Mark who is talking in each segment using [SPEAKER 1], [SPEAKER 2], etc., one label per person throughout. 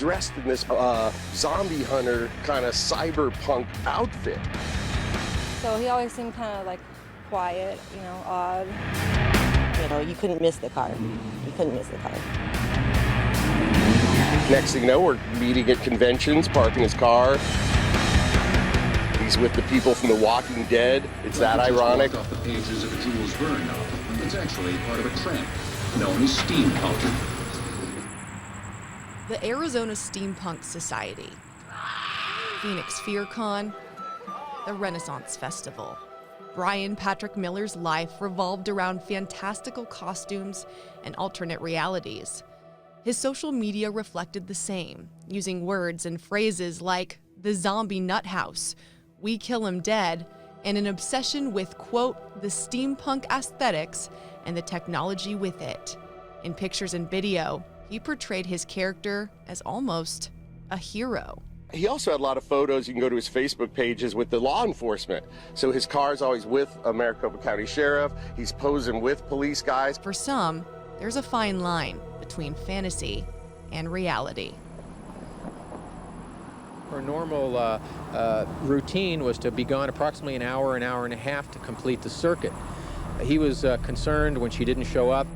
[SPEAKER 1] dressed in this zombie hunter kind of cyberpunk outfit.
[SPEAKER 2] So he always seemed kind of like quiet, odd.
[SPEAKER 3] You couldn't miss the car. You couldn't miss the car.
[SPEAKER 1] Next thing you know, we're meeting at conventions, parking his car. He's with the people from The Walking Dead. It's that ironic.
[SPEAKER 4] Off the pages of a Jules Verne novel. It's actually part of a trend known as steampunk.
[SPEAKER 5] The Arizona Steampunk Society, Phoenix FearCon, the Renaissance Festival. Brian Patrick Miller's life revolved around fantastical costumes and alternate realities. His social media reflected the same, using words and phrases like the zombie nut house, we kill him dead, and an obsession with, quote, the steampunk aesthetics and the technology with it. In pictures and video, he portrayed his character as almost a hero.
[SPEAKER 1] He also had a lot of photos. You can go to his Facebook pages with the law enforcement. So his car's always with a Maricopa County Sheriff. He's posing with police guys.
[SPEAKER 5] For some, there's a fine line between fantasy and reality.
[SPEAKER 6] Her normal routine was to be gone approximately an hour and a half to complete the circuit. He was concerned when she didn't show up.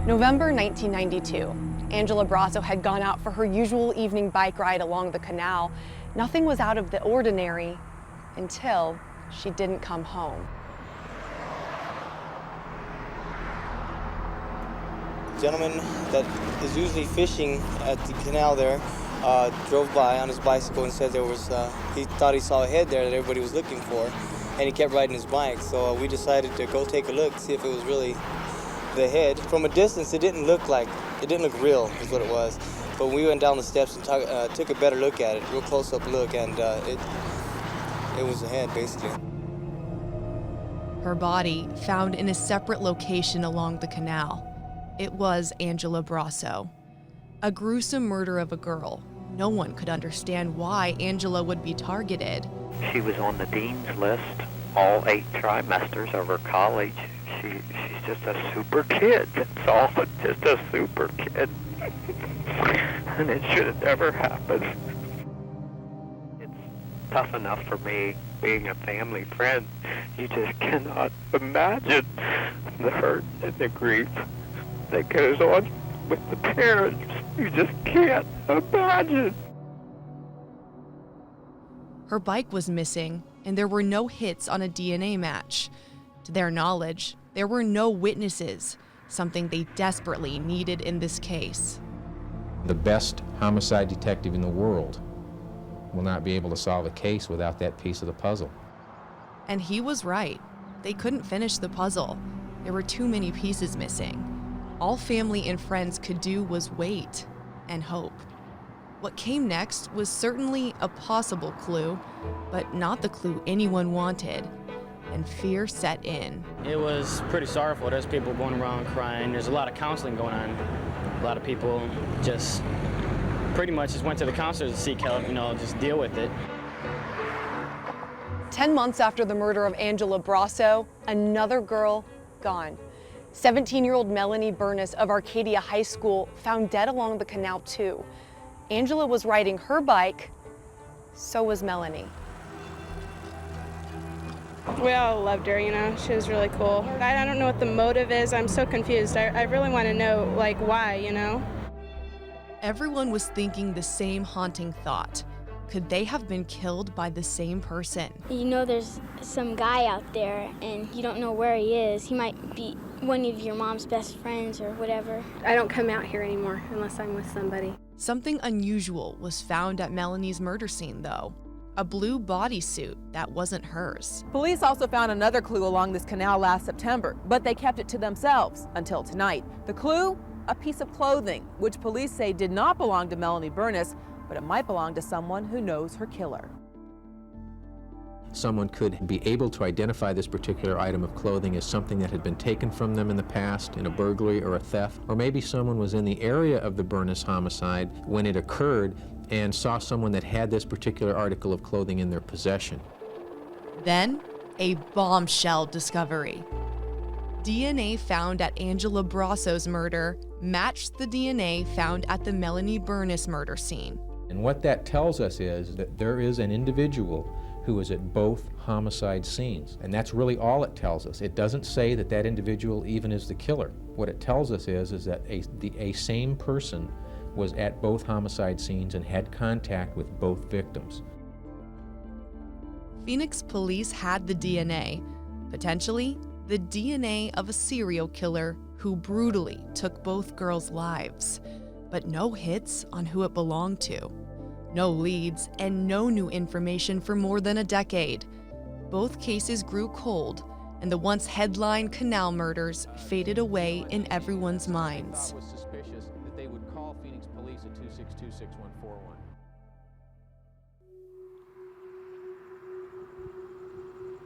[SPEAKER 7] November 1992. Angela Brazzo had gone out for her usual evening bike ride along the canal. Nothing was out of the ordinary until she didn't come home.
[SPEAKER 8] The gentleman that is usually fishing at the canal there drove by on his bicycle and said he thought he saw a head there that everybody was looking for, and he kept riding his bike. So we decided to go take a look, see if it was really the head. From a distance, it didn't look real, is what it was. But we went down the steps and took a better look at it, real close-up look, and it was a head, basically.
[SPEAKER 5] Her body found in a separate location along the canal. It was Angela Brazzo. A gruesome murder of a girl. No one could understand why Angela would be targeted.
[SPEAKER 9] She was on the dean's list all 8 trimesters of her college. She's just a super kid. That's all, just a super kid. And it should have never happened. It's tough enough for me being a family friend. You just cannot imagine the hurt and the grief that goes on with the parents. You just can't imagine.
[SPEAKER 5] Her bike was missing, and there were no hits on a DNA match. To their knowledge, there were no witnesses, something they desperately needed in this case.
[SPEAKER 6] The best homicide detective in the world will not be able to solve a case without that piece of the puzzle.
[SPEAKER 5] And he was right. They couldn't finish the puzzle. There were too many pieces missing. All family and friends could do was wait and hope. What came next was certainly a possible clue, but not the clue anyone wanted, and fear set in.
[SPEAKER 10] It was pretty sorrowful. There's people going around crying. There's a lot of counseling going on. A lot of people just pretty much just went to the counselors to seek help, just deal with it.
[SPEAKER 7] 10 months after the murder of Angela Brazzo, another girl gone. 17-year-old Melanie Burness of Arcadia High School found dead along the canal too. Angela was riding her bike, so was Melanie.
[SPEAKER 11] We all loved her, she was really cool. I don't know what the motive is. I'm so confused. I really want to know, why,
[SPEAKER 5] Everyone was thinking the same haunting thought. Could they have been killed by the same person?
[SPEAKER 12] There's some guy out there, and you don't know where he is. He might be one of your mom's best friends or whatever.
[SPEAKER 11] I don't come out here anymore unless I'm with somebody.
[SPEAKER 5] Something unusual was found at Melanie's murder scene, though. A blue bodysuit that wasn't hers.
[SPEAKER 13] Police also found another clue along this canal last September, but they kept it to themselves until tonight. The clue? A piece of clothing, which police say did not belong to Melanie Burness, but it might belong to someone who knows her killer.
[SPEAKER 6] Someone could be able to identify this particular item of clothing as something that had been taken from them in the past in a burglary or a theft, or maybe someone was in the area of the Burness homicide when it occurred and saw someone that had this particular article of clothing in their possession.
[SPEAKER 5] Then, a bombshell discovery. DNA found at Angela Brazzo's murder matched the DNA found at the Melanie Burness murder scene.
[SPEAKER 6] And what that tells us is that there is an individual who is at both homicide scenes. And that's really all it tells us. It doesn't say that that individual even is the killer. What it tells us is that a same person was at both homicide scenes and had contact with both victims.
[SPEAKER 5] Phoenix police had the DNA, potentially the DNA of a serial killer who brutally took both girls' lives, but no hits on who it belonged to. No leads and no new information for more than a decade. Both cases grew cold, and the once headline canal murders faded away in everyone's minds.
[SPEAKER 6] It was suspicious that they would call Phoenix police at 262-6141.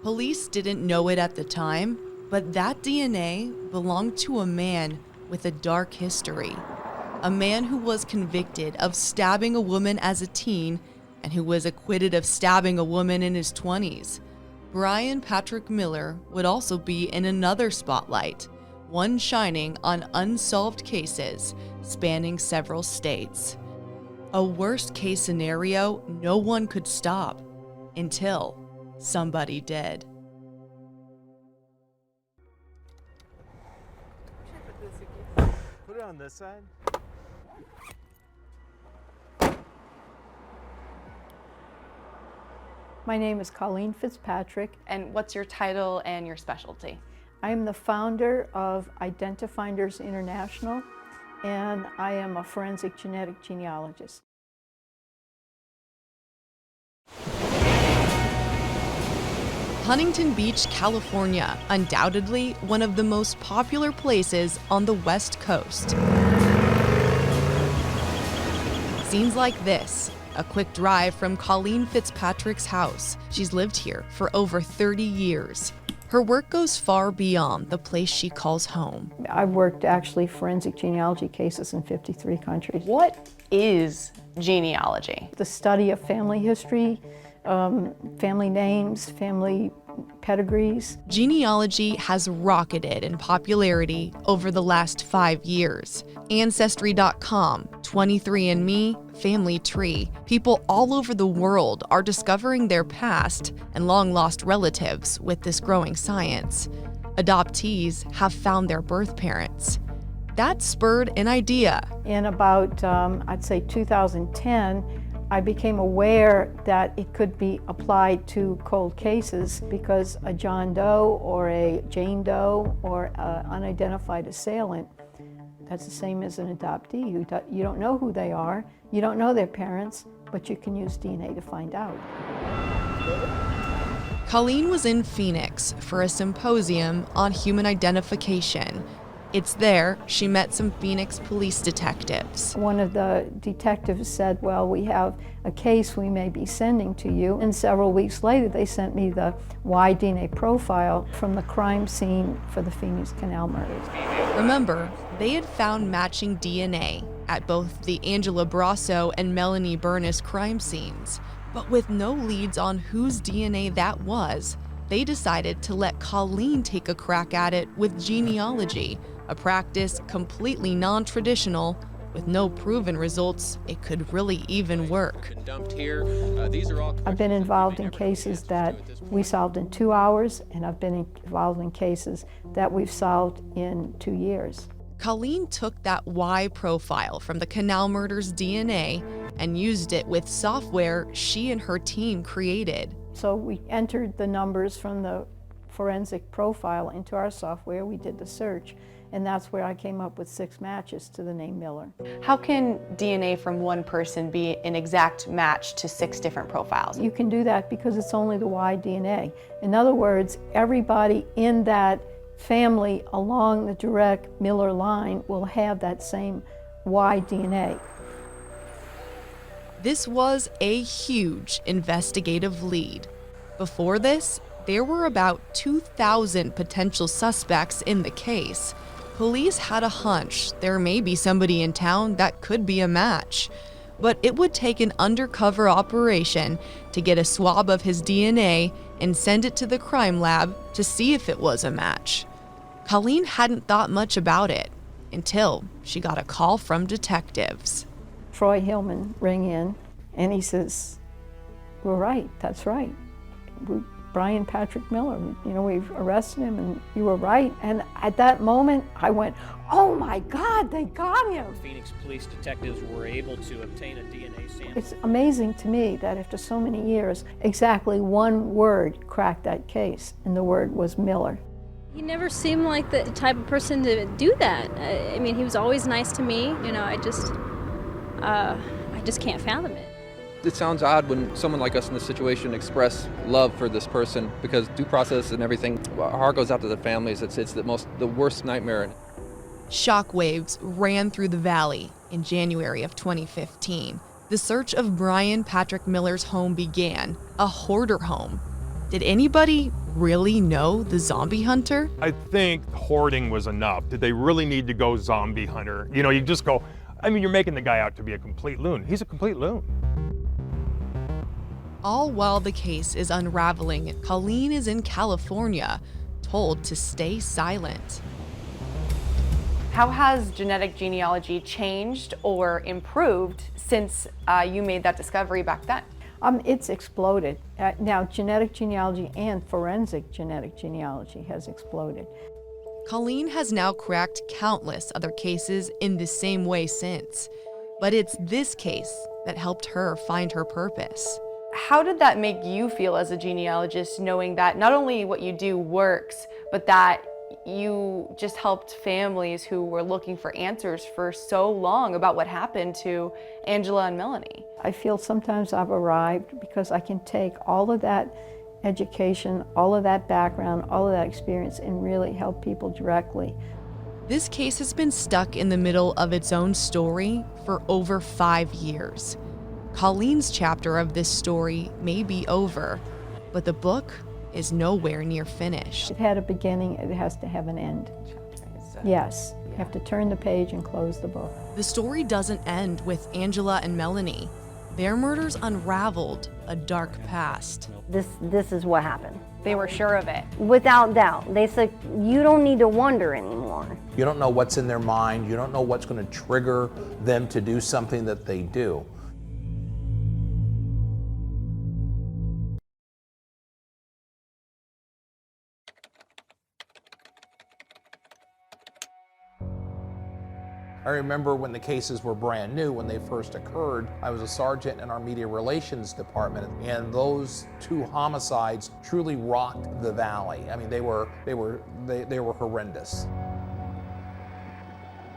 [SPEAKER 5] Police didn't know it at the time, but that DNA belonged to a man with a dark history. A man who was convicted of stabbing a woman as a teen and who was acquitted of stabbing a woman in his 20s. Brian Patrick Miller would also be in another spotlight, one shining on unsolved cases spanning several states. A worst-case scenario no one could stop until somebody did.
[SPEAKER 14] Put it on this side.
[SPEAKER 15] My name is Colleen Fitzpatrick.
[SPEAKER 7] And what's your title and your specialty?
[SPEAKER 15] I am the founder of Identifinders International, and I am a forensic genetic genealogist.
[SPEAKER 5] Huntington Beach, California, undoubtedly one of the most popular places on the West Coast. Scenes like this, a quick drive from Colleen Fitzpatrick's house. She's lived here for over 30 years. Her work goes far beyond the place she calls home.
[SPEAKER 15] I've worked actually forensic genealogy cases in 53 countries.
[SPEAKER 7] What is genealogy?
[SPEAKER 15] The study of family history, family names, family pedigrees.
[SPEAKER 5] Genealogy has rocketed in popularity over the last 5 years. Ancestry.com, 23andMe, Family Tree. People all over the world are discovering their past and long-lost relatives with this growing science. Adoptees have found their birth parents. That spurred an idea.
[SPEAKER 15] In about, I'd say 2010, I became aware that it could be applied to cold cases because a John Doe or a Jane Doe or an unidentified assailant, that's the same as an adoptee. You don't know who they are, you don't know their parents, but you can use DNA to find out.
[SPEAKER 5] Colleen was in Phoenix for a symposium on human identification. It's there she met some Phoenix police detectives.
[SPEAKER 15] One of the detectives said, well, we have a case we may be sending to you. And several weeks later, they sent me the Y-DNA profile from the crime scene for the Phoenix Canal murders.
[SPEAKER 5] Remember, they had found matching DNA at both the Angela Brazzo and Melanie Burness crime scenes. But with no leads on whose DNA that was, they decided to let Colleen take a crack at it with genealogy, a practice completely non-traditional, with no proven results it could really even work.
[SPEAKER 15] I've been involved in cases that we solved in 2 hours, and I've been involved in cases that we've solved in 2 years.
[SPEAKER 5] Colleen took that Y profile from the Canal murders DNA and used it with software she and her team created.
[SPEAKER 15] So we entered the numbers from the forensic profile into our software, we did the search, and that's where I came up with 6 matches to the name Miller.
[SPEAKER 7] How can DNA from one person be an exact match to 6 different profiles?
[SPEAKER 15] You can do that because it's only the Y DNA. In other words, everybody in that family along the direct Miller line will have that same Y DNA.
[SPEAKER 5] This was a huge investigative lead. Before this, there were about 2,000 potential suspects in the case. Police had a hunch there may be somebody in town that could be a match, but it would take an undercover operation to get a swab of his DNA and send it to the crime lab to see if it was a match. Colleen hadn't thought much about it until she got a call from detectives.
[SPEAKER 15] Troy Hillman rang in, and he says, "We're right, that's right. Brian Patrick Miller, we've arrested him, and you were right." And at that moment, I went, "Oh my God, they got him!"
[SPEAKER 16] Phoenix police detectives were able to obtain a DNA sample.
[SPEAKER 15] It's amazing to me that after so many years, exactly one word cracked that case, and the word was Miller.
[SPEAKER 17] He never seemed like the type of person to do that. I mean, he was always nice to me. I just can't fathom it.
[SPEAKER 18] It sounds odd when someone like us in this situation express love for this person, because due process and everything, our heart goes out to the families. It's the worst nightmare.
[SPEAKER 5] Shockwaves ran through the valley in January of 2015. The search of Brian Patrick Miller's home began, a hoarder home. Did anybody really know the zombie hunter?
[SPEAKER 19] I think hoarding was enough. Did they really need to go zombie hunter? You just go, you're making the guy out to be a complete loon. He's a complete loon.
[SPEAKER 5] All while the case is unraveling, Colleen is in California, told to stay silent.
[SPEAKER 7] How has genetic genealogy changed or improved since you made that discovery back then?
[SPEAKER 15] It's exploded. Now, genetic genealogy and forensic genetic genealogy has exploded.
[SPEAKER 5] Colleen has now cracked countless other cases in the same way since, but it's this case that helped her find her purpose.
[SPEAKER 7] How did that make you feel as a genealogist, knowing that not only what you do works, but that you just helped families who were looking for answers for so long about what happened to Angela and Melanie?
[SPEAKER 15] I feel sometimes I've arrived because I can take all of that education, all of that background, all of that experience, and really help people directly.
[SPEAKER 5] This case has been stuck in the middle of its own story for over 5 years. Colleen's chapter of this story may be over, but the book is nowhere near finished.
[SPEAKER 15] It had a beginning, it has to have an end. Yes, you have to turn the page and close the book.
[SPEAKER 5] The story doesn't end with Angela and Melanie. Their murders unraveled a dark past.
[SPEAKER 20] This is what happened.
[SPEAKER 7] They were sure of it.
[SPEAKER 20] Without doubt. They said, you don't need to wonder anymore.
[SPEAKER 21] You don't know what's in their mind. You don't know what's going to trigger them to do something that they do. I remember when the cases were brand new, when they first occurred. I was a sergeant in our media relations department, and those two homicides truly rocked the valley. I mean, they were horrendous.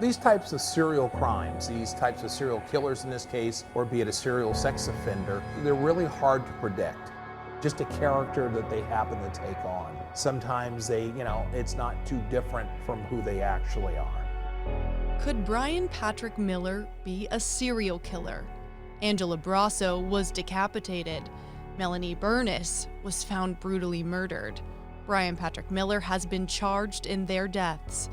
[SPEAKER 21] These types of serial crimes, these types of serial killers in this case, or be it a serial sex offender, they're really hard to predict. Just a character that they happen to take on. Sometimes it's not too different from who they actually are.
[SPEAKER 5] Could Brian Patrick Miller be a serial killer? Angela Brazzo was decapitated. Melanie Burness was found brutally murdered. Brian Patrick Miller has been charged in their deaths.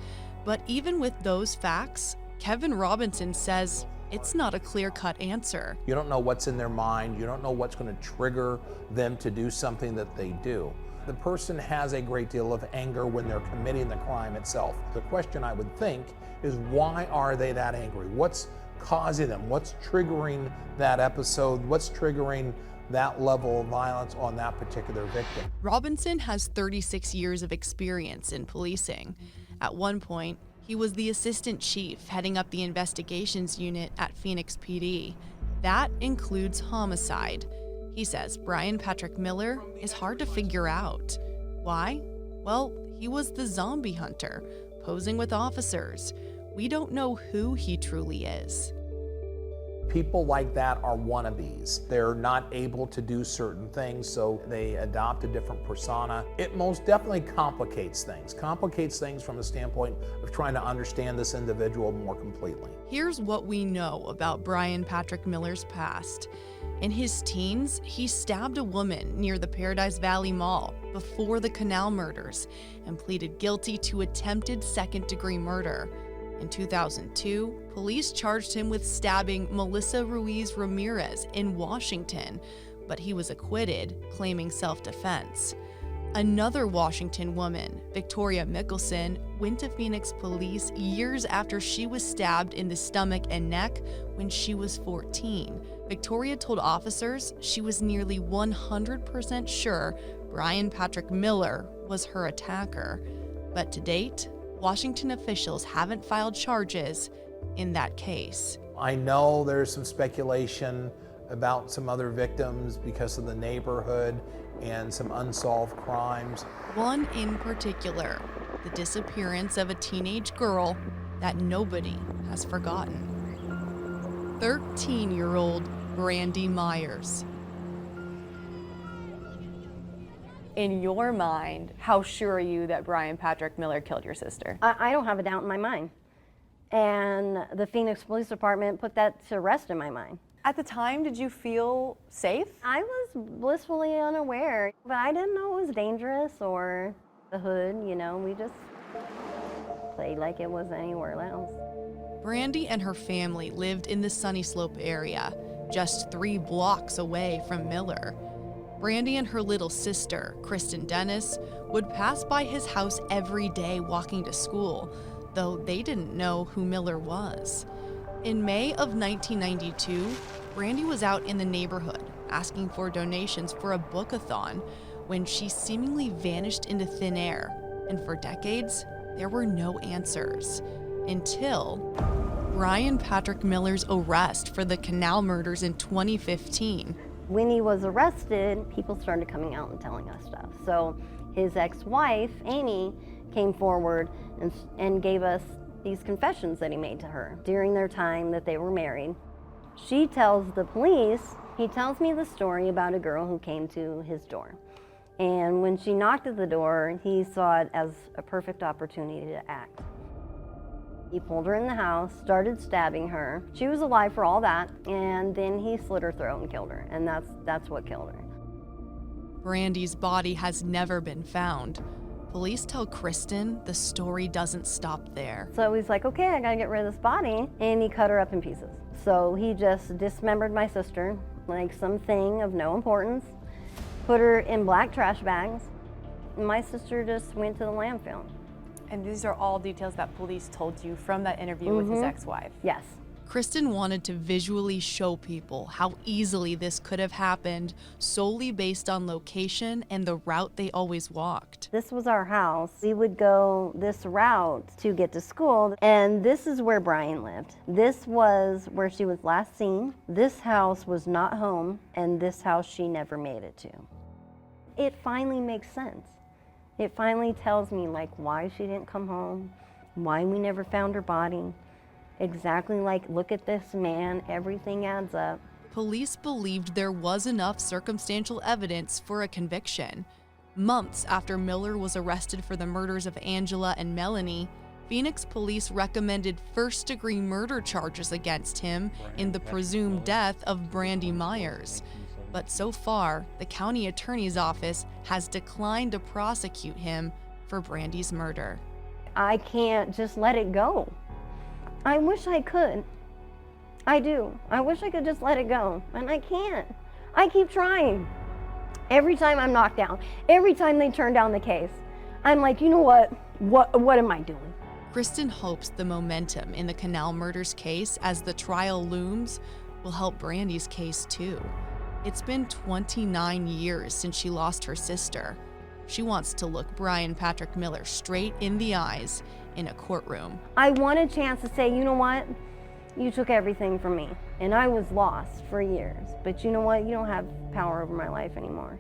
[SPEAKER 5] But even with those facts, Kevin Robinson says it's not a clear-cut answer.
[SPEAKER 21] You don't know what's in their mind. You don't know what's going to trigger them to do something that they do. The person has a great deal of anger when they're committing the crime itself. The question I would think is, why are they that angry? What's causing them? What's triggering that episode? What's triggering that level of violence on that particular victim?
[SPEAKER 5] Robinson has 36 years of experience in policing. At one point, he was the assistant chief heading up the investigations unit at Phoenix PD. That includes homicide. He says Brian Patrick Miller is hard to figure out. Why? Well, he was the zombie hunter, posing with officers. We don't know who he truly is.
[SPEAKER 21] People like that are wannabes. They're not able to do certain things, so they adopt a different persona. It most definitely complicates things from a standpoint of trying to understand this individual more completely.
[SPEAKER 5] Here's what we know about Brian Patrick Miller's past. In his teens, he stabbed a woman near the Paradise Valley Mall before the Canal murders and pleaded guilty to attempted second-degree murder. In 2002, police charged him with stabbing Melissa Ruiz Ramirez in Washington, but he was acquitted, claiming self-defense. Another Washington woman, Victoria Mickelson, went to Phoenix police years after she was stabbed in the stomach and neck when she was 14. Victoria told officers she was nearly 100% sure Brian Patrick Miller was her attacker. But to date, Washington officials haven't filed charges in that case.
[SPEAKER 21] I know there's some speculation about some other victims because of the neighborhood and some unsolved crimes.
[SPEAKER 5] One in particular, the disappearance of a teenage girl that nobody has forgotten. 13-year-old Brandy Myers.
[SPEAKER 7] In your mind, how sure are you that Brian Patrick Miller killed your sister?
[SPEAKER 20] I don't have a doubt in my mind. And the Phoenix Police Department put that to rest in my mind.
[SPEAKER 7] At the time, did you feel safe?
[SPEAKER 20] I was blissfully unaware, but I didn't know it was dangerous or the hood, you know, we just played like it was anywhere else.
[SPEAKER 5] Brandy and her family lived in the Sunny Slope area, just 3 blocks away from Miller. Brandy and her little sister, Kristen Dennis, would pass by his house every day walking to school, though they didn't know who Miller was. In May of 1992, Brandy was out in the neighborhood asking for donations for a book-a-thon when she seemingly vanished into thin air, and for decades, there were no answers. Until Brian Patrick Miller's arrest for the Canal murders in 2015.
[SPEAKER 20] When he was arrested, people started coming out and telling us stuff. So his ex-wife, Amy, came forward and gave us these confessions that he made to her during their time that they were married. She tells the police, he tells me the story about a girl who came to his door. And when she knocked at the door, he saw it as a perfect opportunity to act. He pulled her in the house, started stabbing her. She was alive for all that, and then he slit her throat and killed her, and that's what killed her.
[SPEAKER 5] Brandy's body has never been found. Police tell Kristen the story doesn't stop there.
[SPEAKER 20] So he's like, okay, I gotta get rid of this body, and he cut her up in pieces. So he just dismembered my sister, like something of no importance, put her in black trash bags. My sister just went to the landfill.
[SPEAKER 7] And these are all details that police told you from that interview with his ex-wife?
[SPEAKER 20] Yes.
[SPEAKER 5] Kristen wanted to visually show people how easily this could have happened solely based on location and the route they always walked.
[SPEAKER 20] This was our house. We would go this route to get to school, and this is where Brian lived. This was where she was last seen. This house was not home, and this house she never made it to. It finally makes sense. It finally tells me like why she didn't come home, why we never found her body. Exactly like, look at this man, everything adds up.
[SPEAKER 5] Police believed there was enough circumstantial evidence for a conviction. Months after Miller was arrested for the murders of Angela and Melanie, Phoenix police recommended first-degree murder charges against him in the presumed death of Brandy Myers. But so far, the county attorney's office has declined to prosecute him for Brandy's murder.
[SPEAKER 20] I can't just let it go. I wish I could. I do. I wish I could just let it go, and I can't. I keep trying. Every time I'm knocked down, every time they turn down the case, I'm like, you know what? What am I doing?
[SPEAKER 5] Kristen hopes the momentum in the Canal murders case as the trial looms will help Brandy's case too. It's been 29 years since she lost her sister. She wants to look Brian Patrick Miller straight in the eyes in a courtroom.
[SPEAKER 20] I want a chance to say, you know what? You took everything from me, and I was lost for years. But you know what? You don't have power over my life anymore.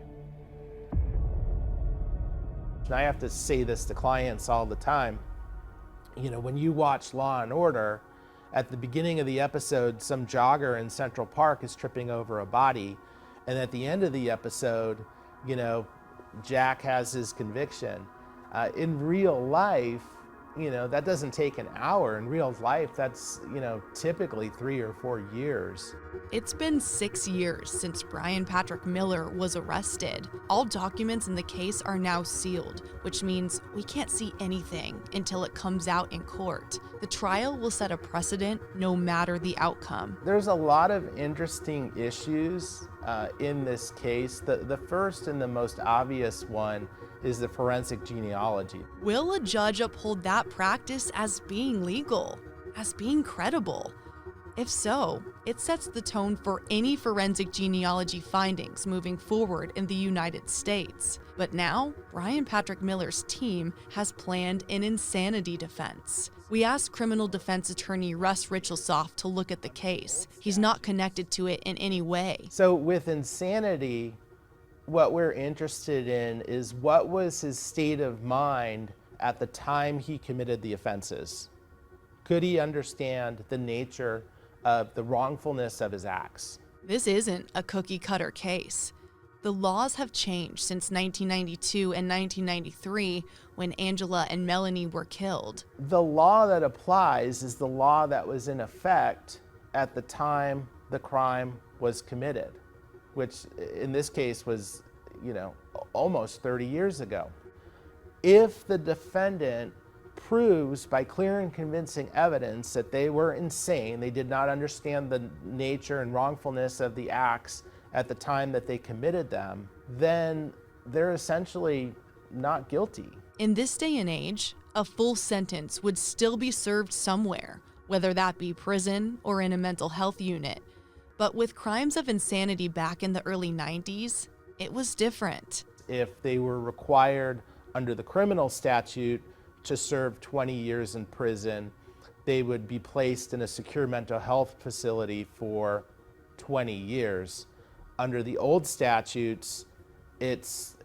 [SPEAKER 21] And I have to say this to clients all the time. You know, when you watch Law and Order, at the beginning of the episode, some jogger in Central Park is tripping over a body. And at the end of the episode, you know, Jack has his conviction. In real life, you know, that doesn't take an hour. In real life, that's, you know, typically 3 or 4 years.
[SPEAKER 5] It's been 6 years since Brian Patrick Miller was arrested. All documents in the case are now sealed, which means we can't see anything until it comes out in court. The trial will set a precedent no matter the outcome.
[SPEAKER 21] There's a lot of interesting issues in this case. The first and the most obvious one
[SPEAKER 2] is the forensic genealogy.
[SPEAKER 5] Will a judge uphold that practice as being legal, as being credible? If so, it sets the tone for any forensic genealogy findings moving forward in the United States. But now, Brian Patrick Miller's team has planned an insanity defense. We asked criminal defense attorney Russ Richelsoff to look at the case. He's not connected to it in any way.
[SPEAKER 2] So with insanity, what we're interested in is what was his state of mind at the time he committed the offenses. Could he understand the nature of the wrongfulness of his acts?
[SPEAKER 5] This isn't a cookie-cutter case. The laws have changed since 1992 and 1993 when Angela and Melanie were killed.
[SPEAKER 2] The law that applies is the law that was in effect at the time the crime was committed, which in this case was, almost 30 years ago. If the defendant proves by clear and convincing evidence that they were insane, they did not understand the nature and wrongfulness of the acts at the time that they committed them, then they're essentially not guilty.
[SPEAKER 5] In this day and age, a full sentence would still be served somewhere, whether that be prison or in a mental health unit. But with crimes of insanity back in the early 90s, it was different.
[SPEAKER 2] If they were required under the criminal statute to serve 20 years in prison, they would be placed in a secure mental health facility for 20 years. Under the old statutes, it's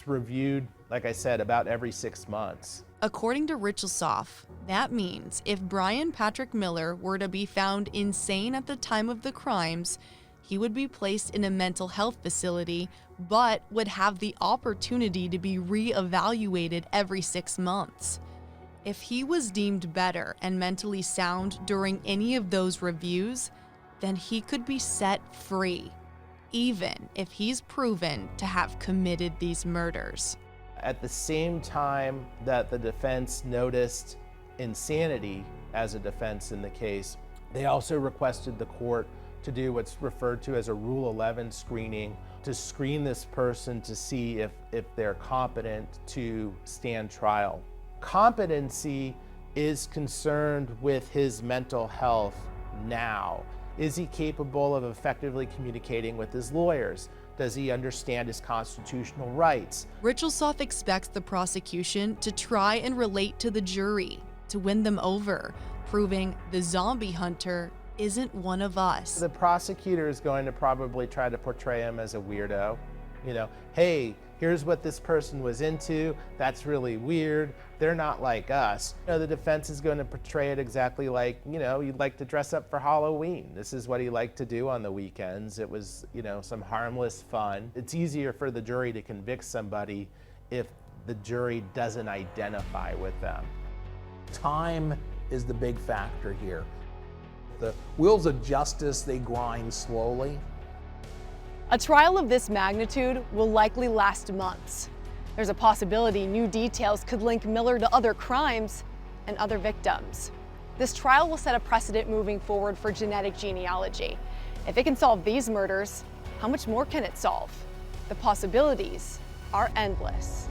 [SPEAKER 2] reviewed, like I said, about every 6 months.
[SPEAKER 5] According to Richelsoff, that means if Brian Patrick Miller were to be found insane at the time of the crimes, he would be placed in a mental health facility, but would have the opportunity to be re-evaluated every 6 months. If he was deemed better and mentally sound during any of those reviews, then he could be set free, even if he's proven to have committed these murders.
[SPEAKER 2] At the same time that the defense noticed insanity as a defense in the case, they also requested the court to do what's referred to as a Rule 11 screening, to screen this person to see if they're competent to stand trial. Competency is concerned with his mental health now. Is he capable of effectively communicating with his lawyers? Does he understand his constitutional rights?
[SPEAKER 5] Richelsoff expects the prosecution to try and relate to the jury, to win them over, proving the zombie hunter isn't one of us.
[SPEAKER 2] The prosecutor is going to probably try to portray him as a weirdo. Hey, here's what this person was into. That's really weird. They're not like us. The defense is going to portray it exactly like, you'd like to dress up for Halloween. This is what he liked to do on the weekends. It was, some harmless fun. It's easier for the jury to convict somebody if the jury doesn't identify with them.
[SPEAKER 21] Time is the big factor here. The wheels of justice, they grind slowly.
[SPEAKER 7] A trial of this magnitude will likely last months. There's a possibility new details could link Miller to other crimes and other victims. This trial will set a precedent moving forward for genetic genealogy. If it can solve these murders, how much more can it solve? The possibilities are endless.